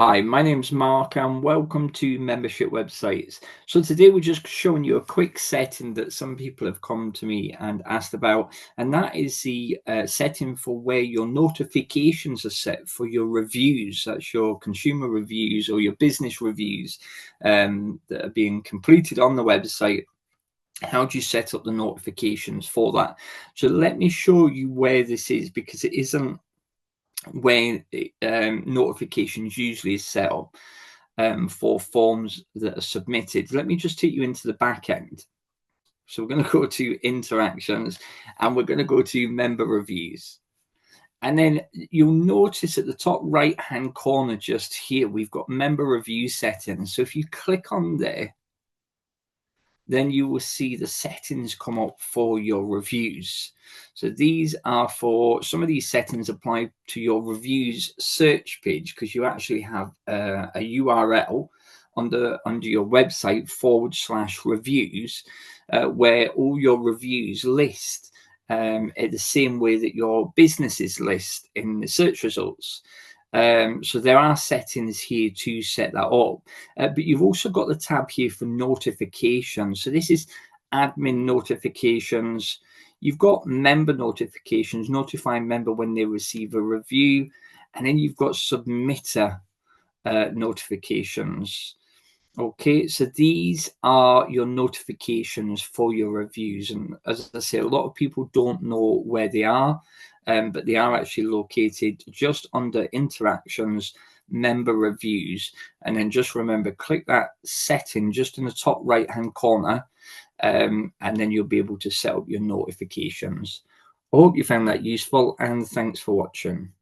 Hi, my name's Mark and welcome to Membership Websites. So today we're just showing you a quick setting that some people have come to me and asked about, and that is the setting for where your notifications are set for your reviews. That's your consumer reviews or your business reviews that are being completed on the website. How do you set up the notifications for that? So let me show you where this is, because it isn't where notifications usually is set up for forms that are submitted. Let me just take you into the back end. So we're going to go to interactions and we're going to go to member reviews. And then you'll notice at the top right hand corner just here, we've got member review settings. So if you click on there, then you will see the settings come up for your reviews. So these are for, some of these settings apply to your reviews search page, because you actually have a URL under your website /reviews where all your reviews list in the same way that your businesses list in the search results. So there are settings here to set that up, but you've also got the tab here for notifications. So this is admin notifications. You've got member notifications, notifying member when they receive a review, and then you've got submitter notifications. Okay, so these are your notifications for your reviews, and as I say, a lot of people don't know where they are, but they are actually located just under interactions, member reviews, and then just remember, click that setting just in the top right hand corner, and then you'll be able to set up your notifications. I hope you found that useful, and thanks for watching.